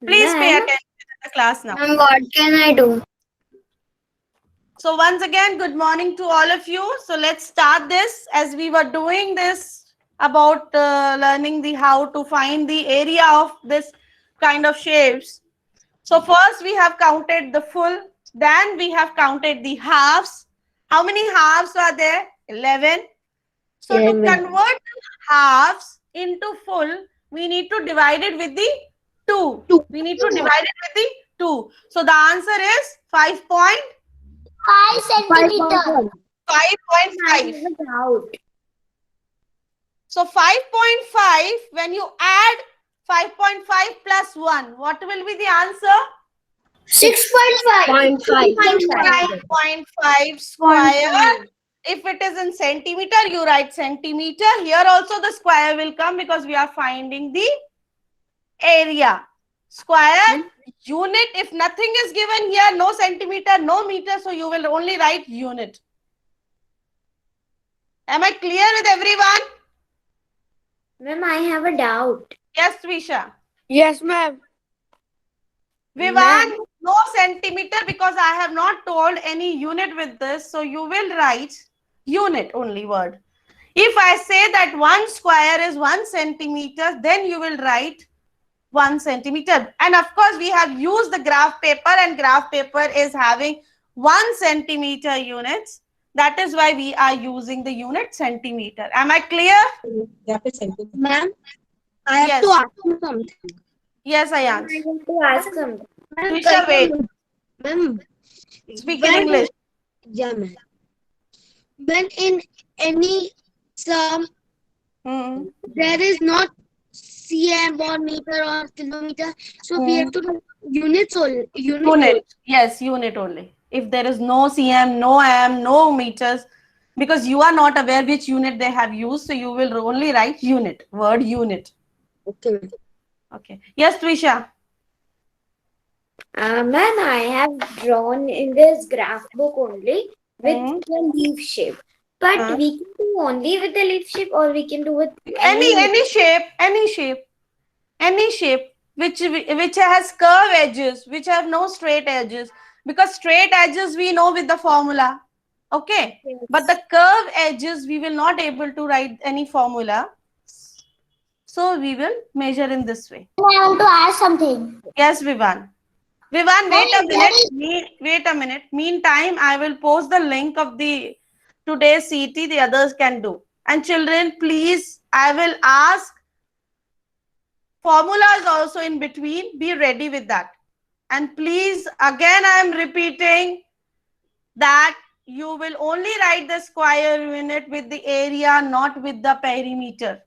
Please pay Ma'am, attention to the class now. ma'am, what can I do? So once again, good morning to all of you. So let's start this as we were doing this about learning the how to find the area of this kind of shapes. So first we have counted the full, then we have counted the halves. How many halves are there? 11. So to 11. convert halves into full, we need to divide it with the 2. 2. We need to divide it with the 2. So the answer is 5.5. 5.1. I have 5.5. a doubt. So 5.5, when you add 5.5 plus 1, what will be the answer? 6.5. 5.5 square. If it is in centimeter, you write centimeter. Here also the square will come because we are finding the area. Square unit, if nothing is given here, no centimeter, no meter, so you will only write unit. Am I clear with everyone? Ma'am, I have a doubt. Yes, Trisha. Yes, ma'am. Vivan, no centimeter because I have not told any unit with this. So you will write unit only word. If I say that 1 square is 1 centimeter, then you will write 1 centimeter. And of course, we have used the graph paper, and graph paper is having 1 centimeter units. That is why we are using the unit centimeter. Am I clear? Ma'am, I have to Yes. ask you something. Yes, I Ayansh. want to ask something. Trisha, wait. Ma'am, Speak in English. yeah, ma'am. When in any sum Hmm. there is not cm or meter or kilometer, so we have to do units only. Unit. Yes, unit only. If there is no cm, no am, no meters, because you are not aware which unit they have used, so you will only write unit, word unit. Okay. Okay. Yes, Trisha. Ma'am, I have drawn in this graph book only with Hmm. the leaf shape. But Uh, we can do only with the leaf shape, or we can do with any shape, any shape which has curve edges, which have no straight edges, because straight edges we know with the formula. Okay. But the curve edges we will not able to write any formula. So we will measure in this way. I want to ask something. Yes, Vivan. Vivan, Ma'am, wait a there minute. is Wait a minute. Meantime, I will post the link of the today's CT. The others can do. And children, please, I will ask formulas also in between. Be ready with that. And please, again, I am repeating that you will only write the square unit with the area, not with the perimeter.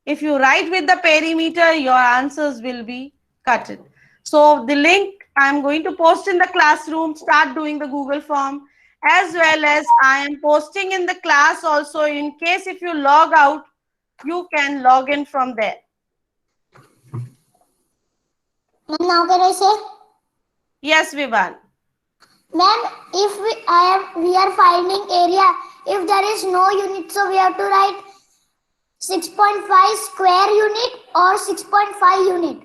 If you write with the perimeter, your answers will be cut in. So the link I'm going to post in the classroom, start doing the Google form, as well as I am posting in the class also. In case if you log out, you can log in from there. Ma'am, now can I say? Yes, Vivan. Ma'am, if we are finding area, if there is no unit, so we have to write 6.5 square unit or 6.5 unit.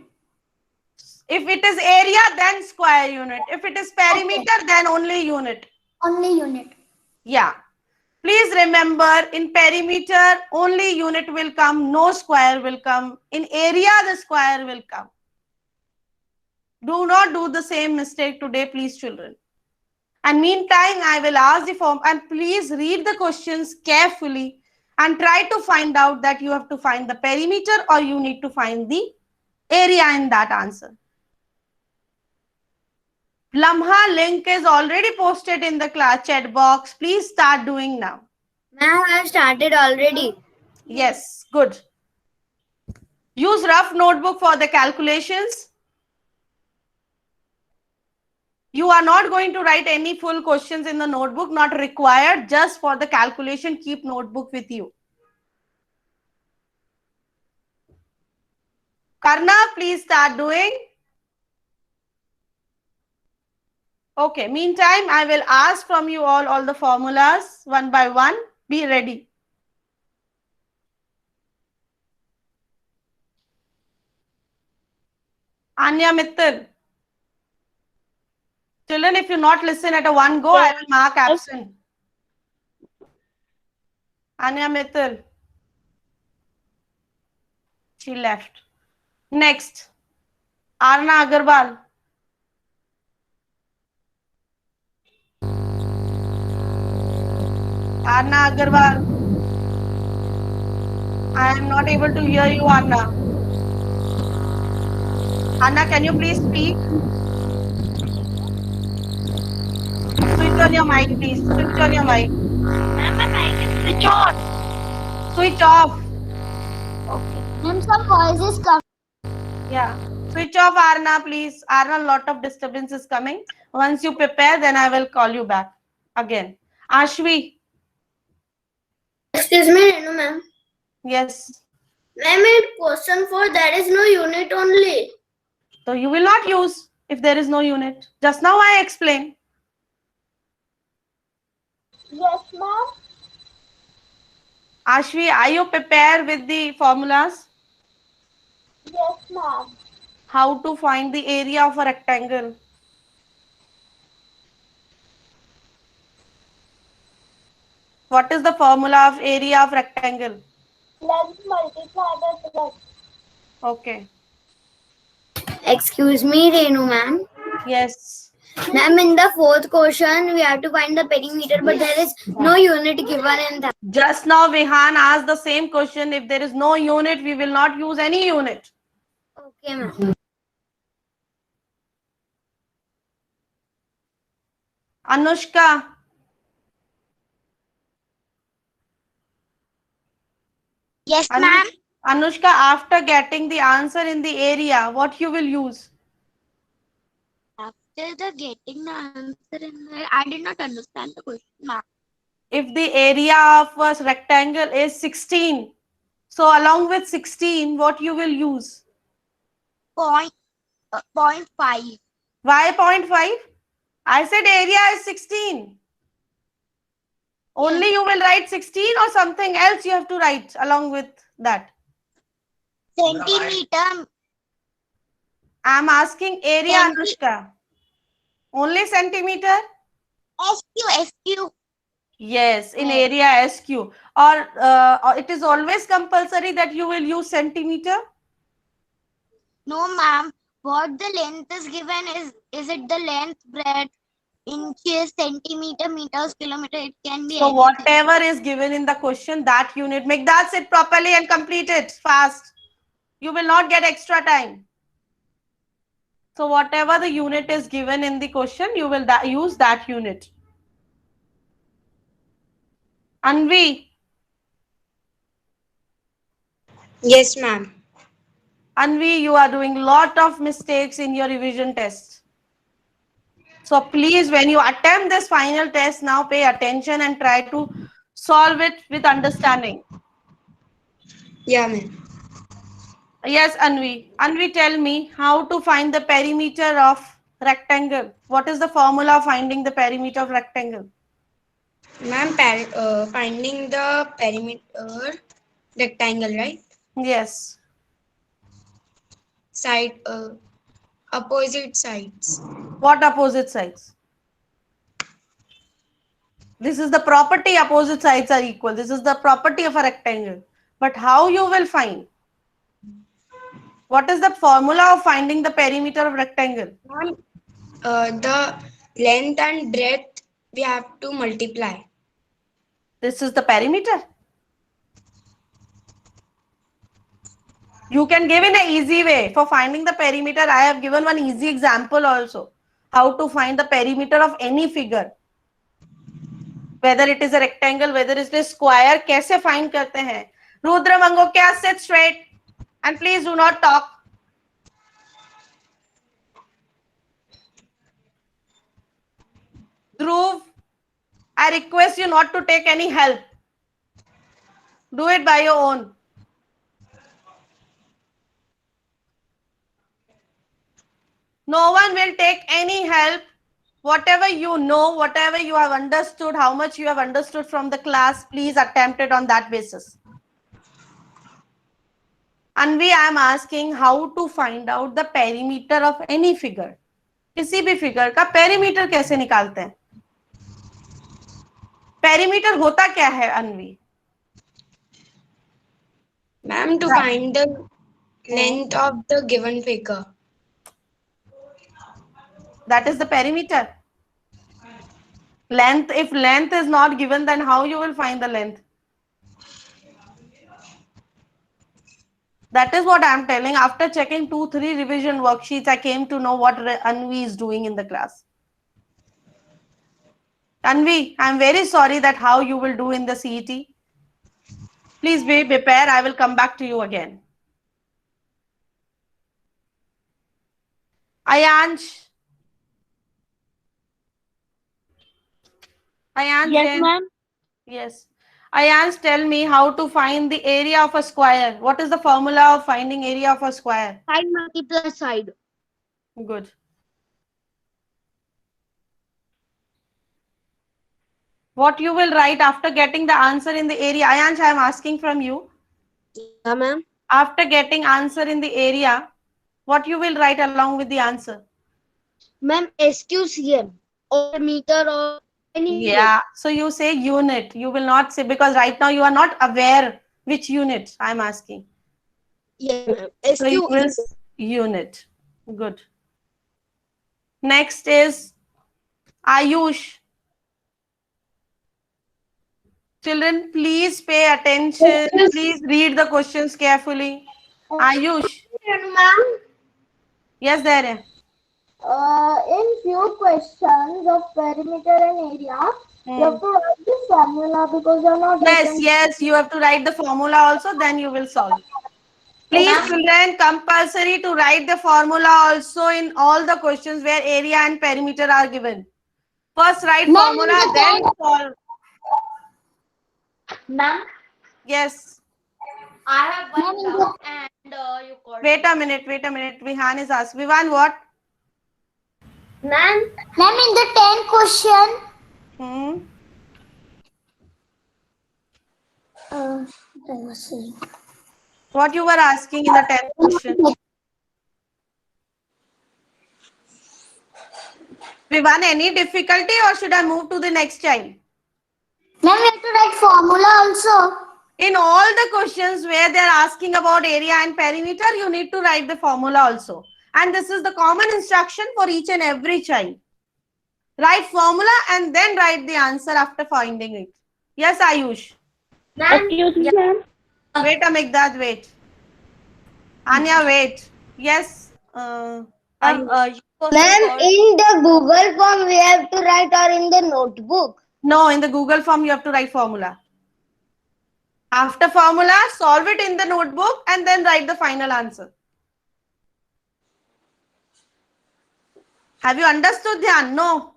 If it is area, then square unit. If it is perimeter, then only unit. Only unit. Yeah. Please remember, in perimeter, only unit will come, no square will come. In area, the square will come. Do not do the same mistake today, please, children. And meantime, I will ask the form, and please read the questions carefully and try to find out that you have to find the perimeter or you need to find the area in that answer. Lamha link is already posted in the class chat box. Please start doing now. Ma'am, I have started already. Yes, good. Use rough notebook for the calculations. You are not going to write any full questions in the notebook, not required. Just for the calculation, keep notebook with you. Karna, please start doing. Okay, meantime, I will ask from you all the formulas one by one. Be ready. Anya Mittal. Children, if you not listen at a one go, I will mark absent. Anya Mittal. She left. Next. Arna Agarwal. Arna Agarwal. I am not able to hear you, Arna. Arna, can you please speak? Switch on your mic, please. Switch on your mic. Switch on. Switch off. Ma'am, some voice is coming. Yeah. Switch off, Arna, please. Arna, lot of disturbance is coming. Once you prepare, then I will call you back again. Ashvi. Excuse me, Renu ma'am. Yes. Ma'am, in question 4 there is no unit only. So you will not use if there is no unit. Just now I explained. Yes, ma'am. Ashvi, are you prepared with the formulas? Yes, ma'am. How to find the area of a rectangle? What is the formula of area of rectangle? Length multiply by breadth. Okay. Excuse me, Renu ma'am. Yes. Ma'am, in the fourth question, we have to find the perimeter, but there is no unit given in that. Just now Vihan asked the same question. If there is no unit, we will not use any unit. Okay, ma'am. Anushka. Yes, Anu- ma'am. Anushka, after getting the answer in the area, what you will use? After the getting the answer in there, I did not understand the question, ma'am. If the area of a rectangle is 16, so along with 16, what you will use? Point 0.5. Why 0.5? I said area is 16. Only you will write 16 or something else you have to write along with that. Centimeter. I am asking area, Anushka. Only centimeter? SQ. Yes, in Yes. area SQ. Or it is always compulsory that you will use centimeter? No, ma'am. What the length is given is it the length, breadth, inches, centimeter, meters, kilometer? It can be So anything. whatever is given in the question, that unit, make that sit properly and complete it fast. You will not get extra time. So whatever the unit is given in the question, you will use that unit. Anvi. Yes, ma'am. Anvi, you are doing lot of mistakes in your revision test. So please, when you attempt this final test now, pay attention and try to solve it with understanding. Yeah, ma'am. Yes, Anvi. Anvi, tell me how to find the perimeter of rectangle. What is the formula of finding the perimeter of rectangle? Ma'am, finding the perimeter rectangle, right? Yes. Side, opposite sides. What opposite sides? This is the property opposite sides are equal. This is the property of a rectangle. But how you will find? What is the formula of finding the perimeter of rectangle? Ma'am, the length and breadth we have to multiply. This is the perimeter. You can give in an easy way. For finding the perimeter, I have given one easy example also. How to find the perimeter of any figure. Whether it is a rectangle, whether it is a square, कैसे find करते हैं? Rudra Mangokya, sit straight and please do not talk. Dhruv, I request you not to take any help. Do it by your own. No one will take any help. Whatever you know, whatever you have understood, how much you have understood from the class, please attempt it on that basis. Anvi, I am asking how to find out the perimeter of any figure. किसी भी figure का perimeter कैसे निकालते हैं? Perimeter होता क्या है अनवी? Ma'am, to find the length of the given figure. That is the perimeter. Length, if length is not given, then how you will find the length? That is what I am telling. After checking 2-3 revision worksheets, I came to know what Anvi is doing in the class. Anvi, I am very sorry that how you will do in the CET. Please be prepared. I will come back to you again. Ayansh. Ayansh. Yes, ma'am. Yes. Ayansh, tell me how to find the area of a square. What is the formula of finding area of a square? Side multiply side. Good. What you will write after getting the answer in the area? Ayansh, I am asking from you. Yeah, ma'am. After getting answer in the area, what you will write along with the answer? Ma'am, SQCM or meter or any Yeah. So you say unit. You will not say, because right now you are not aware which unit I am asking. Yeah, ma'am. So you will unit. Good. Next is Ayush. Children, please pay attention. Please read the questions carefully. Ayush. Ma'am, Yes, there. in few questions of perimeter and area, you have to write the formula because you are not Yes, you have to write the formula also, then you will solve. Please, children, compulsory to write the formula also in all the questions where area and perimeter are given. First write formula, then solve. Ma'am, Yes. I have one doubt and you called. Wait a minute. Vihan is asked. Vivan, what? Ma'am, in the 10 question. What you were asking in the 10th question? Vivan, any difficulty or should I move to the next child? Ma'am, we have to write formula also. In all the questions where they are asking about area and perimeter, you need to write the formula also. And this is the common instruction for each and every child. Write formula and then write the answer after finding it. Yes, Ayush. Excuse me, ma'am. Wait, Amigdad, wait. Anya, wait. Yes. Ma'am, in the Google form we have to write or in the notebook? No, in the Google form you have to write formula. After formula, solve it in the notebook and then write the final answer. Have you understood, Dhyan? No.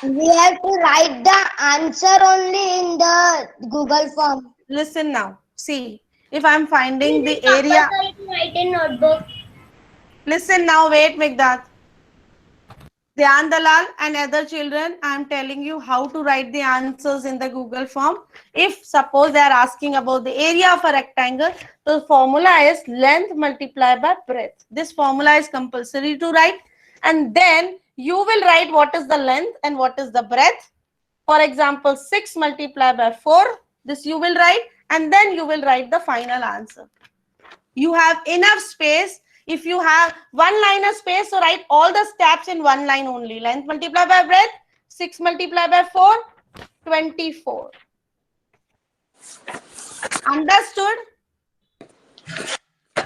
We have to write the answer only in the Google form. Listen now. See, if I am finding the area. Write in notebook. Listen now, wait, Migdad. Dhyan Dalal and other children, I am telling you how to write the answers in the Google form. If suppose they are asking about the area of a rectangle, the formula is length multiplied by breadth. This formula is compulsory to write, and then you will write what is the length and what is the breadth. For example, 6 multiplied by 4, this you will write, and then you will write the final answer. You have enough space. If you have one line of space, so write all the steps in one line only. Length multiplied by breadth, 6 multiplied by 4, 24. Understood?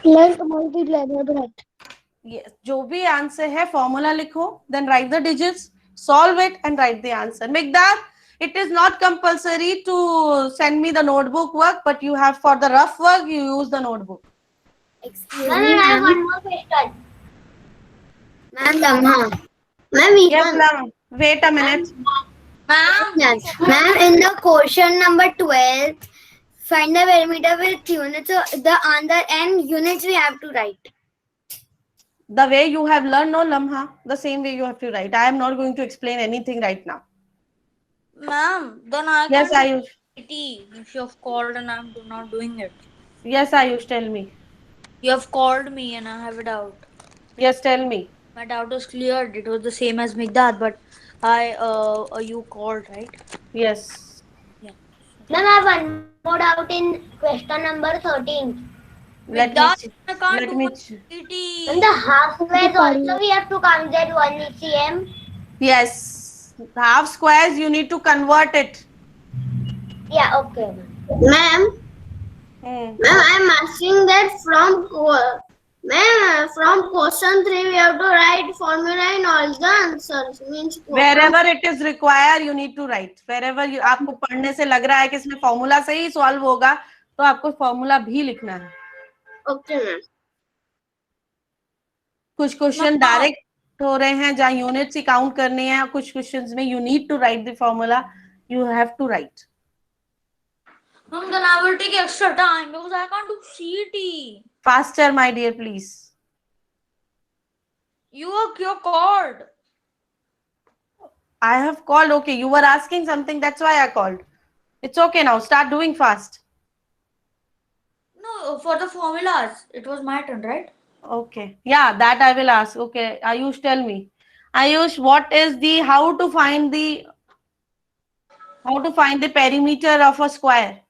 Length multiplied by breadth. Yes. जो भी answer है, formula लिखो, then write the digits, solve it and write the answer. Migdad, it is not compulsory to send me the notebook work, but you have for the rough work, you use the notebook. Excuse me, I have one more question. Ma'am, Ma'am, Yes, ma'am. Wait a minute. Ma'am, in the question number 12, find the perimeter with units. So the answer and units we have to write. The way you have learned, no, Lamha, the same way you have to write. I am not going to explain anything right now. Ma'am, then I Yes, can Ayush. if you have called and I'm not doing it. Yes, Ayush, tell me. You have called me and I have a doubt. Yes, tell me. My doubt was cleared. It was the same as Migdad, but you called, right? Yes. Yeah. Ma'am, I have one more doubt in question number 13. Let me Migdad, ch- I can't let do me my ch- In CT. the half squares also we have to count that 1 ECM. Yes. Half squares, you need to convert it. Yeah, okay, ma'am. Ma'am, Hmm. I'm asking that from question 3 we have to write formula in all the answers. Means Wherever it is required, you need to write. Wherever you आपको पढ़ने से लग रहा है कि इसमें formula से ही solve होगा, तो आपको फॉर्मूला भी लिखना है. okay, ma'am. कुछ क्वेश्चन डायरेक्ट हो रहे हैं जहाँ यूनिट्स ही काउंट करनी है, कुछ क्वेश्चंस में you need to write the formula, you have to write. Ma'am, then I will take extra time because I can't do CT. Faster, my dear, please. You're called. I have called. Okay, you were asking something, that's why I called. It's okay now. Start doing fast. No, for the formulas, it was my turn, right? Okay. Yeah, that I will ask. Okay, Ayush, tell me. Ayush, what is the how to find the perimeter of a square?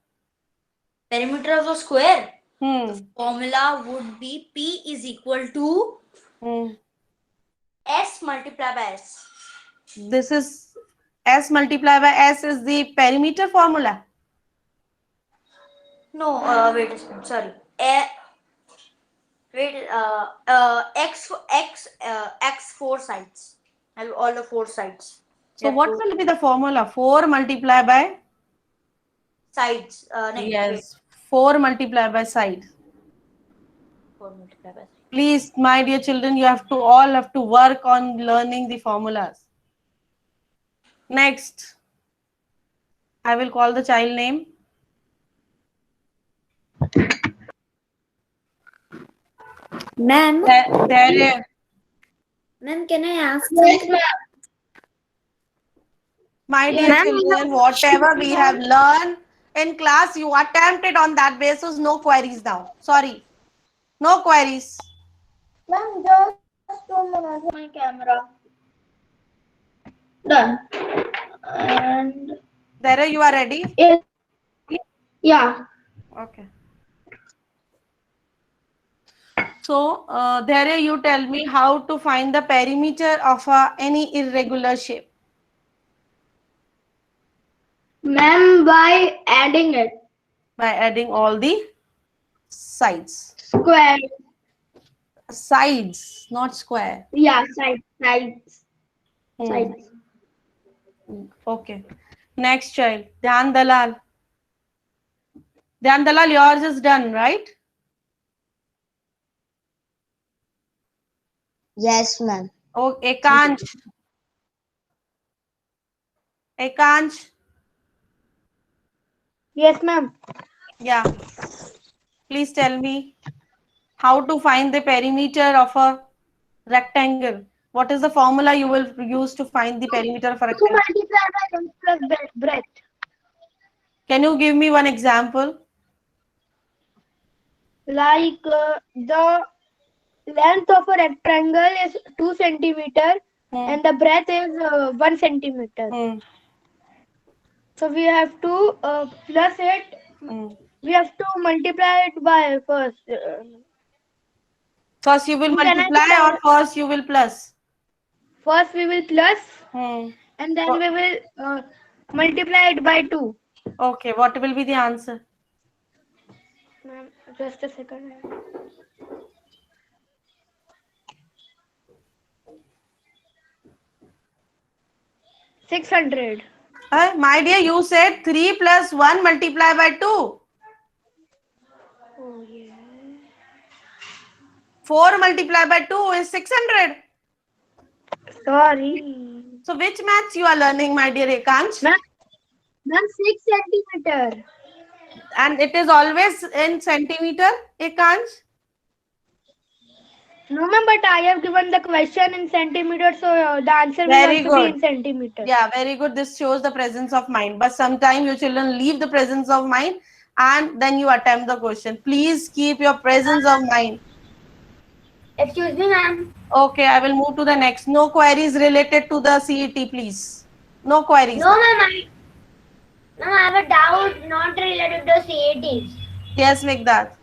Perimeter of a square. Hmm. Formula would be P is equal to Hmm. S multiplied by S. This is S multiplied by S is the perimeter formula. No, wait a second. Sorry. X 4 sides. All the 4 sides. So what will be the formula? 4 multiplied by Sides. yes, 4 multiplied by side. 4 multiplied by side. Please, my dear children, you have to all have to work on learning the formulas. Next, I will call the child name. Ma'am, There, ma'am, can I ask Yes, something? ma'am. my dear children, whatever we have learned in class, you attempted on that basis. No queries now. Sorry, no queries. Ma'am, just 2 minutes. My camera. Done. And There, you are ready. yeah. Okay. So, there you tell me how to find the perimeter of any irregular shape. Ma'am, by adding it. By adding all the sides. Square. Sides, not square. Yeah, sides. Hmm. Sides. Okay. Next child, Dhyan Dalal. Dhyan Dalal, yours is done, right? Yes, ma'am. Oh, Ekansh. Ekansh. Yes, ma'am. Yeah. Please tell me how to find the perimeter of a rectangle. What is the formula you will use to find the perimeter of a To rectangle? multiply by length plus breadth. Can you give me one example? Like the length of a rectangle is 2 centimeter and the breadth is 1 centimeter. Hmm. So we have to plus it. Hmm. We have to multiply it by first. First you will Can I multiply or first you will plus? First we will plus Hmm. and then we will multiply it by 2. Okay, what will be the answer? Ma'am, just a second. 600. My dear, you said 3 plus 1 multiply by 2. Oh yeah. 4 multiply by 2 is 600. Sorry. So which maths you are learning, my dear Ekansh? Ma'am, 6 centimeter. And it is always in centimeter, Ekansh? No, ma'am, but I have given the question in centimeter, so the answer will Very also be good. in centimeter. Yeah, very good. This shows the presence of mind. But sometimes you children leave the presence of mind and then you attempt the question. Please keep your presence of mind. Excuse me, ma'am. Okay, I will move to the next. No queries related to the CET, please. No queries. No, ma'am. Ma'am, I have a doubt not related to CATs. Yes, Megdad.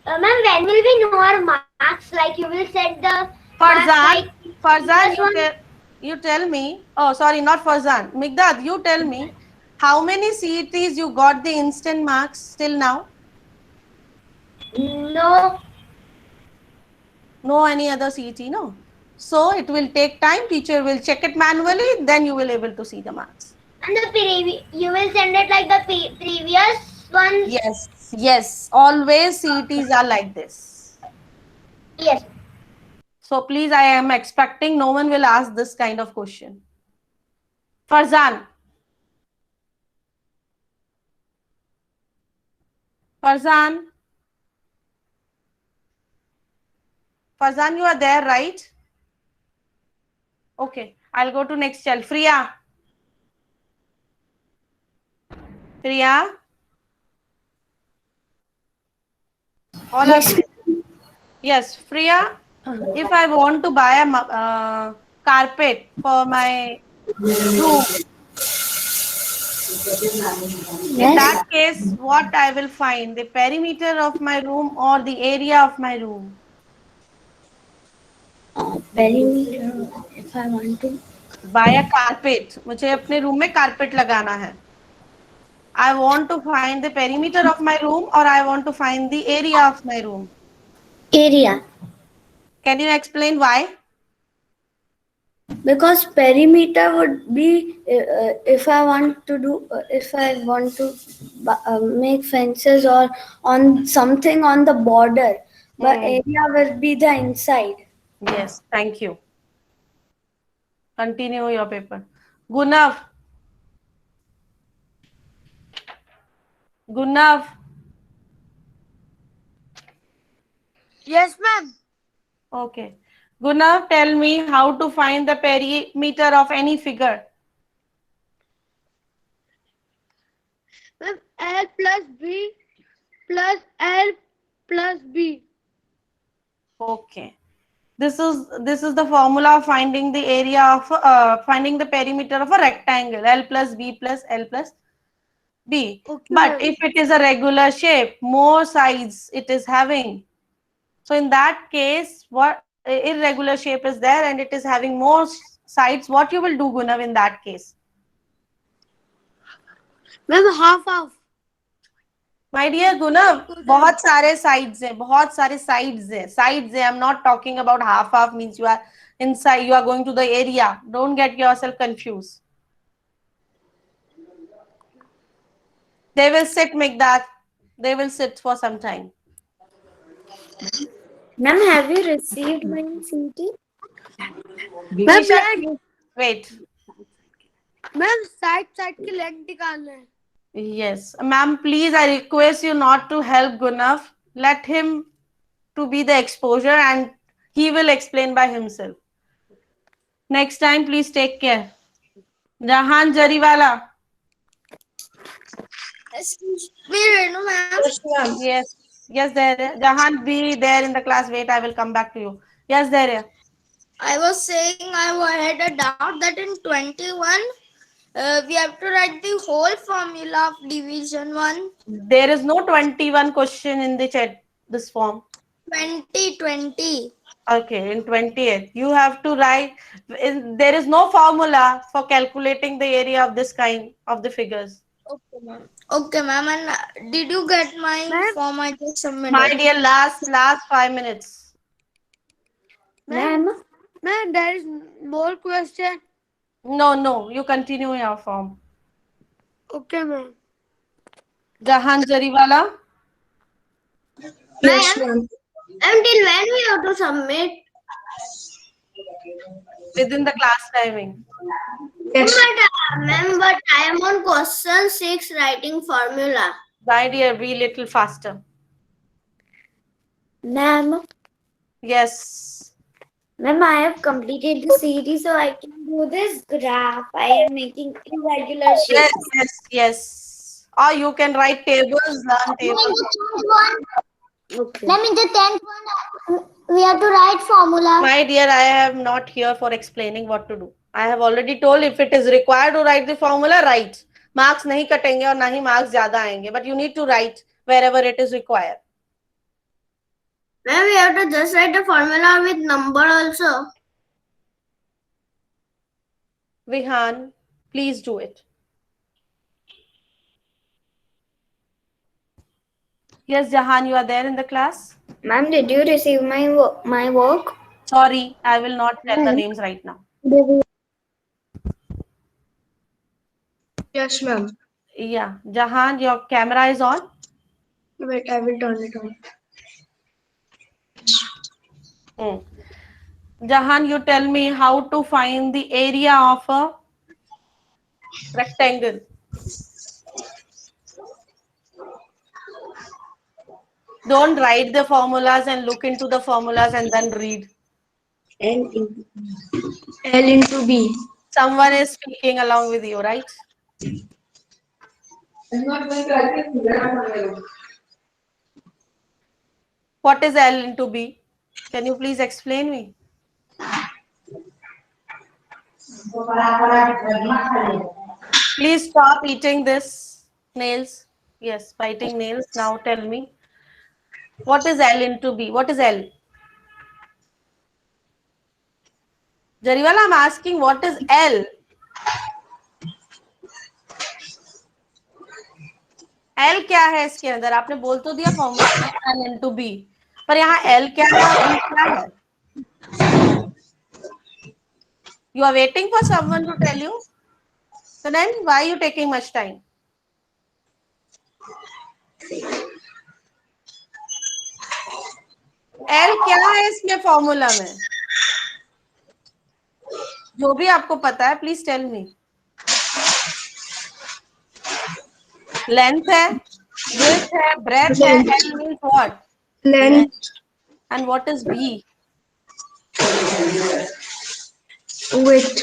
Ma'am, when will we know our marks? Like you will set the Farzan, Farzan, you tell me. Oh, sorry, not Farzan. Megdad, you tell me how many CETs you got the instant marks till now? No. No any other CET, no. So it will take time. Teacher will check it manually. Then you will able to see the marks. And the you will send it like the previous ones? Yes, yes. Always CETs are like this. Yes. So please, I am expecting no one will ask this kind of question. Farzan. Farzan. Farzan, you are there, right? Okay, I'll go to next child. Priya. Priya. All Yes. Yes, Priya. If I want to buy a carpet for my room, in that case, what I will find? The perimeter of my room or the area of my room? Perimeter. If I want to buy a carpet, मुझे अपने room में carpet लगाना है. I want to find the perimeter of my room or I want to find the area of my room. area. Can you explain why? Because perimeter would be if I want to make fences or on something on the border, but area will be the inside. Yes, thank you. Continue your paper. Gunav. Gunav. Yes, ma'am. Okay. Gunav, tell me how to find the perimeter of any figure. Ma'am, L plus B plus L plus B. Okay. This is the formula of finding the area of finding the perimeter of a rectangle. L plus B plus L plus B. Okay, But if it is a regular shape, more sides it is having. So in that case, what irregular shape is there and it is having more sides, what you will do, Gunav, in that case? Ma'am, half. My dear Gunav, बहुत सारे sides हैं, बहुत सारे sides हैं. Sides हैं. I'm not talking about half means you are inside, you are going to the area. Don't get yourself confused. They will sit, Megdad. They will sit for some time. Ma'am, have you received my CT? Nisha, wait. Ma'am side की length निकालना है. Yes, ma'am, please, I request you not to help Gunav. Let him to be the exposure and he will explain by himself. Next time, please take care. Jahan Jariwala. Excuse me, Renu, ma'am. Yes, yes, there. Jahan, be there in the class. Wait, I will come back to you. Yes, there. I was saying I had a doubt that in 21, we have to write the whole formula of division 1. There is no 21 question in the chat, this form. 20. Okay, in 20th, you have to write. There is no formula for calculating the area of this kind of the figures. Okay, ma'am. And did you get my form I just submitted? My dear, last 5 minutes. Ma'am, there is more question. No, you continue your form. Okay, ma'am. Jahan Jariwala. Yes, ma'am. Until when we have to submit? Within the class timing. Yes. Ma'am, but I am on question 6 writing formula. My dear, be little faster. Ma'am, Yes. ma'am, I have completed the series, so I can do this graph. I am making irregular shapes. Yes. or you can write tables, learn tables. Okay. Ma'am, in the 10th one, we have to write formula. My dear, I am not here for explaining what to do. I have already told if it is required to write the formula, write. Marks नहीं कटेंगे और ना ही marks ज़्यादा आएंगे. But you need to write wherever it is required. Ma'am, we have to just write the formula with number also. Vihan, please do it. Yes, Jahan, you are there in the class? Ma'am, did you receive my work? Sorry, I will not tell the names right now. Yes, ma'am. Yeah, Jahan, your camera is on. Wait, I will turn it on. Jahan, you tell me how to find the area of a rectangle. Don't write the formulas and look into the formulas and then read. L into B. Someone is speaking along with you, right? What is L into B? Can you please explain me? Please stop eating this nails. Yes, biting nails. Now tell me. What is L into B? What is L? Jariwala, I'm asking what is L? L क्या है इसके अंदर? आपने बोल तो दिया formula L into B, पर यहाँ L क्या है और B क्या है? You are waiting for someone to tell you. So then why are you taking much time? L क्या है इसमें फॉर्मूला में? जो भी आपको पता है, प्लीज टेल मी. Length है, width है, breadth है. L means what? Length. And what is B? Width.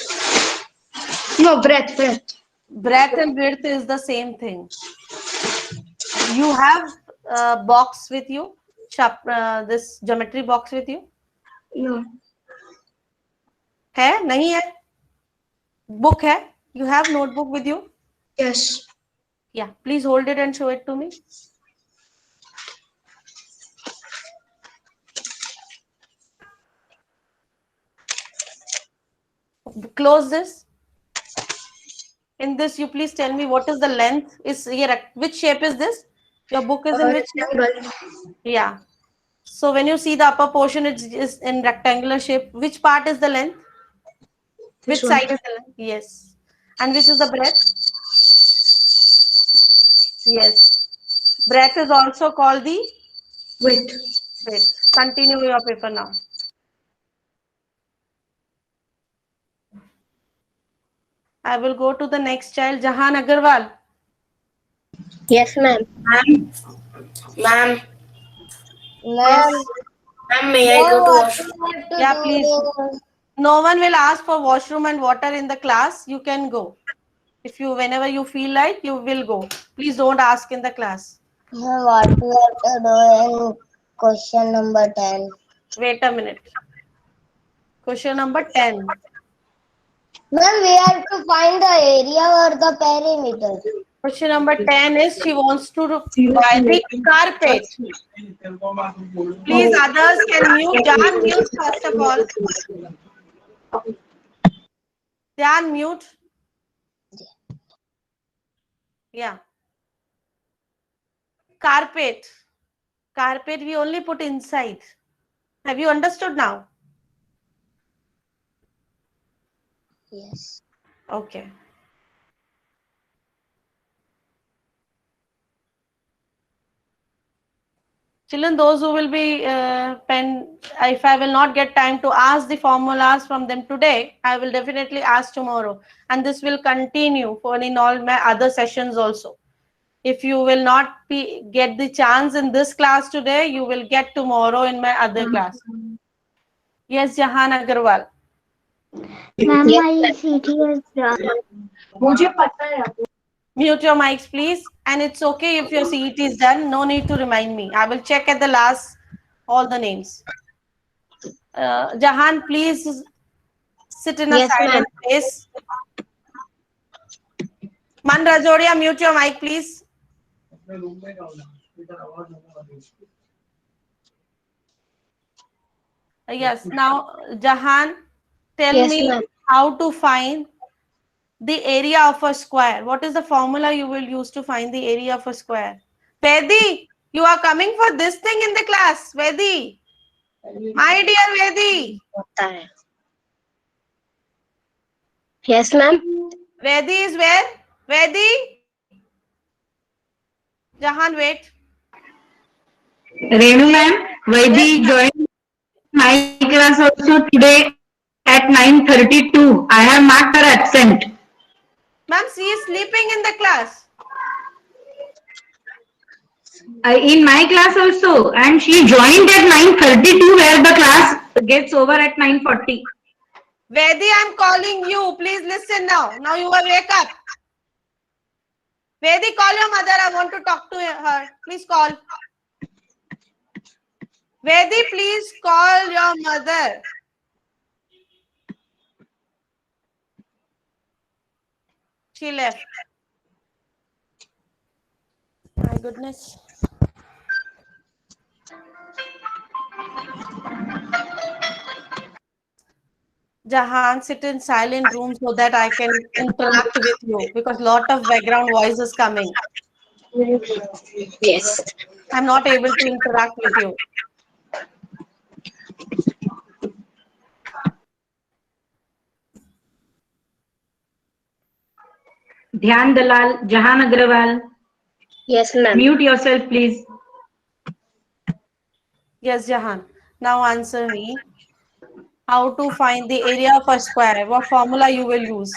No, breadth. Breadth and width is the same thing. You have a box with you, this geometry box with you? No. है? नहीं है? Book है? You have notebook with you? Yes. Yeah, please hold it and show it to me. Close this. In this, you please tell me what is the length. Is here? Which shape is this? Your book is in which shape? Yeah. So when you see the upper portion, it is in rectangular shape. Which part is the length? Which This one. side is the length? Yes. And which is the breadth? Yes. Breadth is also called the Width. width. Continue your paper now. I will go to the next child, Jahan Agarwal. Yes, ma'am. Ma'am. Ma'am, Ma'am, may I go to washroom? Yeah, please. No one will ask for washroom and water in the class. You can go. If you, whenever you feel like, you will go. Please don't ask in the class. What we have to do in question number 10? Wait a minute. Question number 10. Ma'am, we have to find the area or the perimeter. Question number 10 is she wants to buy the carpet. Please, others can mute. Jan, mute first of all. Jan, mute. Yeah. Carpet. Carpet we only put inside. Have you understood now? Yes. Okay. Children, those who will be if I will not get time to ask the formulas from them today, I will definitely ask tomorrow. And this will continue for in all my other sessions also. If you will not get the chance in this class today, you will get tomorrow in my other class. Yes, Jahan Agarwal. Ma'am, my CT is done. मुझे पता है. Mute your mics, please. And it's okay if your CET is done. No need to remind me. I will check at the last all the names. Jahan, please sit in a Yes, ma'am. silent place. Man Rajodia, mute your mic, please. Yes. Now, Jahan, tell Yes, me ma'am. how to find the area of a square. What is the formula you will use to find the area of a square? Vedi, you are coming for this thing in the class. Vedi, my dear Vedi. होता है. Yes, ma'am. Vedi is where? Vedi? Jahan, wait. Renu ma'am, Vaidi joined my class also today at 9:32. I have marked her absent. Ma'am, she is sleeping in the class. In my class also, and she joined at 9:32 where the class gets over at 9:40. Vedi, I'm calling you. Please listen now. Now you will wake up. Vedi, call your mother. I want to talk to her. Please call. Vedi, please call your mother. She left. My goodness. Jahan, sit in silent room so that I can interact with you because lot of background voice is coming. Yes. I'm not able to interact with you. Dhyan Dalal, Jahan Agrawal, Yes, ma'am. mute yourself please. Yes, Jahan. Now answer me. How to find the area of a square? What formula you will use?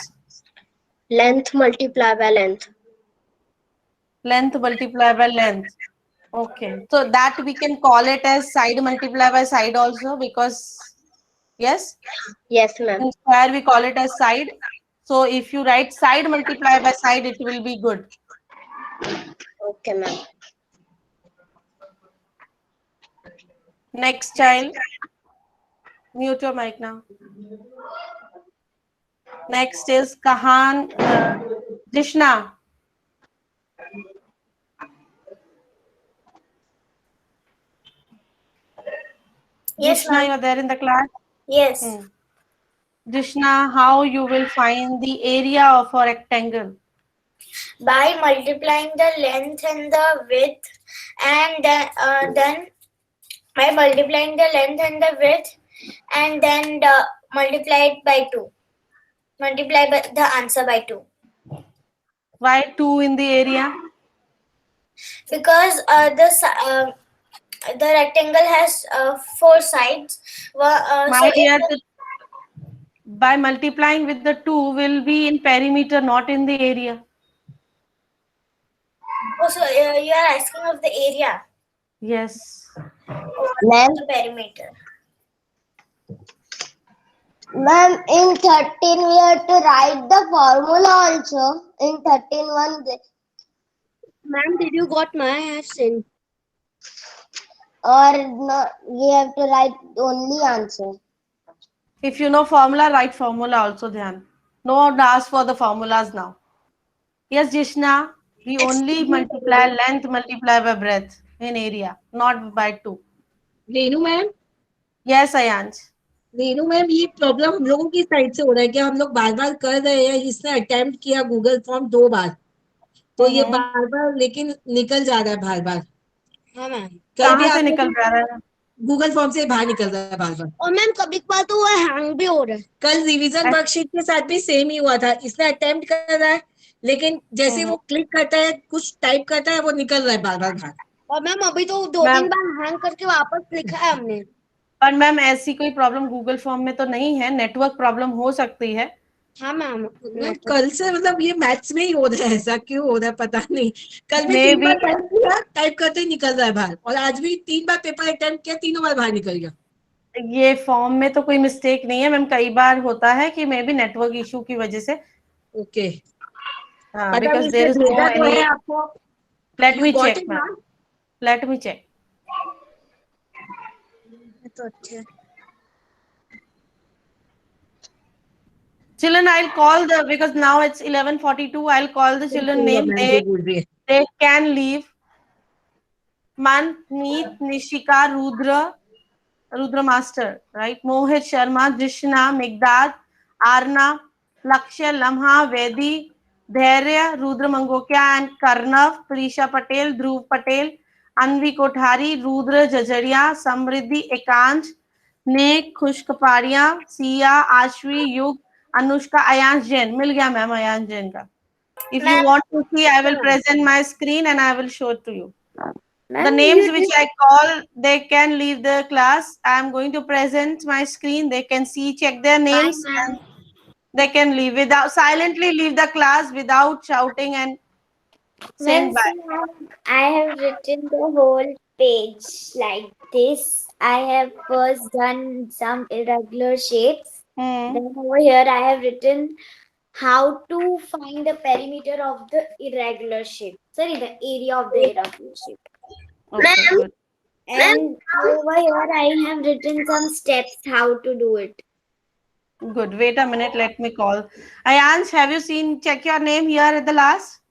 Length multiply by length. Length multiply by length. Okay. So that we can call it as side multiply by side also because, yes, Yes, ma'am. in square we call it as side. So if you write side multiply by side, it will be good. Okay, ma'am. Next child. Mute your mic now. Next is Kahan Jishna. Yes, Jishna, ma'am. you are there in the class? Yes. Jishna, how you will find the area of a rectangle? By multiplying the length and the width, and then by multiplying the length and the width, and then multiply it by 2. Multiply the answer by 2. Why 2 in the area? Because the rectangle has 4 sides. My dear, by multiplying with the 2 will be in perimeter, not in the area. So you are asking of the area. Yes. The perimeter. Ma'am, in 13 we have to write the formula also. In 13:1, Ma'am, did you got my absent? or no, we have to write only answer. If you know formula, write formula also, Dhyan. No one ask for the formulas now. Yes, Jishna, we only multiply length multiply by breadth in area, not by 2. Renu ma'am Yes, Ayansh. Renu ma'am ये problem हम लोगों की side से हो रहा है कि हम लोग बार बार कर रहे हैं. इसने अटेम्प्ट किया गूगल फॉर्म 2 बार तो ये बार बार लेकिन निकल जा रहा है बार बार. हाँ मैम. कहाँ से निकल रहा है? गूगल फॉर्म से बाहर निकल रहा है बार बार. और मैम कभी कभार तो वो हैंग भी हो रहा है. कल रिवीजन वर्कशीट के साथ भी सेम ही हुआ था. इसने अटेम्प्ट कर रहा है लेकिन जैसे वो क्लिक करता है कुछ टाइप करता है वो निकल रहा है बार बार बाहर. और मैम अभी तो 2-3 बार हैंग करके वापस लिखा है हमने. पर मैम ऐसी कोई प्रॉब्लम गूगल फॉर्म में तो नहीं है, नेटवर्क प्रॉब्लम हो सकती है. हाँ मैम. कल से मतलब ये मैथ्स में ही हो रहा है. ऐसा क्यों हो रहा है पता नहीं. कल में 3 Maybe- बार टाइप करते ही निकल रहा है बाहर और आज भी 3 बार पेपर अटेम्प्ट किया 3 बार बाहर निकल गया. ये फॉर्म में तो कोई मिस्टेक नहीं है मैम, कई बार होता है कि मे बी नेटवर्क इशू की वजह से. ओके. मतलब because इसने there is no भेजा तो है any. आपको. Let You me got check, it, ma'am. ma'am? Let me check. तो अच्छा. Children, I'll call the, because now it's 11:42. I'll call the children name. Ma'am जो बोल रही है. They can leave. Manmeet, Nishika, Rudra Master, right? Mohit Sharma, Drishna, Migdad, Arna, Lakshya, Lamha, Vedi, Dhairya, Rudra Mangokia, and Karnav, Prisha Patel, Dhruv Patel, Anvi Kothari, Rudra Jajaria, Samriddhi Ekansh, Nek, Khush Kapadia, Sia, Ashwi, Yug, Anushka, Ayansh Jain. मिल गया ma'am Ayansh Jain का. If you want to see, I will present my screen and I will show it to you. The names which I call, they can leave the class. I am going to present my screen. They can see, check their names, and they can leave without silently leave the class without shouting and saying bye. I have written the whole page like this. I have first done some irregular shapes. Then over here I have written how to find the perimeter of the irregular shape. Sorry, the area of the irregular shape. Okay, good. And over here I have written some steps how to do it. Good. Wait a minute. Let me call. Ayansh, have you seen? Check your name here at the last.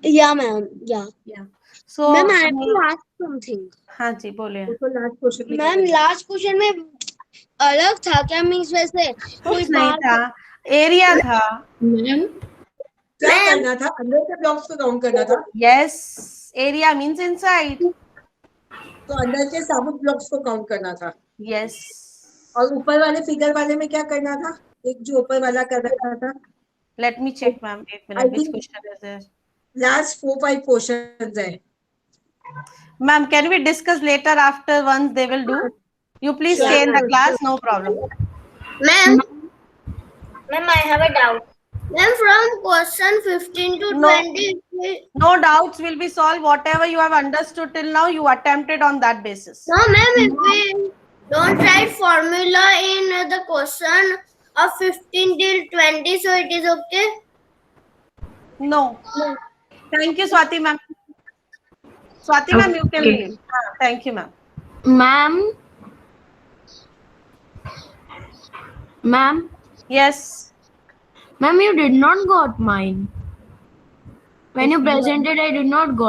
Yeah, ma'am. Yeah. Yeah. So, Ma'am, I have to ask something. हाँ जी बोलिए. तो last question ma'am last question में अलग था क्या? Means वैसे कोई कुछ नहीं था. एरिया था. मैम क्या करना था? अंदर के ब्लॉक्स को काउंट करना था. Yes. Area means inside. तो अंदर के साबुत ब्लॉक्स को काउंट करना था. Yes. और ऊपर वाले फिगर वाले में क्या करना था? एक जो ऊपर वाला कर रहा था. Let me check, ma'am. 8 minutes. Which question is there? Last 4-5 questions है. Ma'am, can we discuss later after once they will do? You please stay in the class, no problem. Ma'am, Ma'am, I have a doubt. ma'am, from question 15 to No. 20. No doubts will be solved. Whatever you have understood till now, you attempted on that basis. No, ma'am, if we don't write formula in the question of 15 till 20, so it is okay? No. Thank you, Swati ma'am. Swati ma'am, you can leave. Thank you, ma'am. Ma'am, Yes. ma'am, you did not got mine. When you presented, I did not got.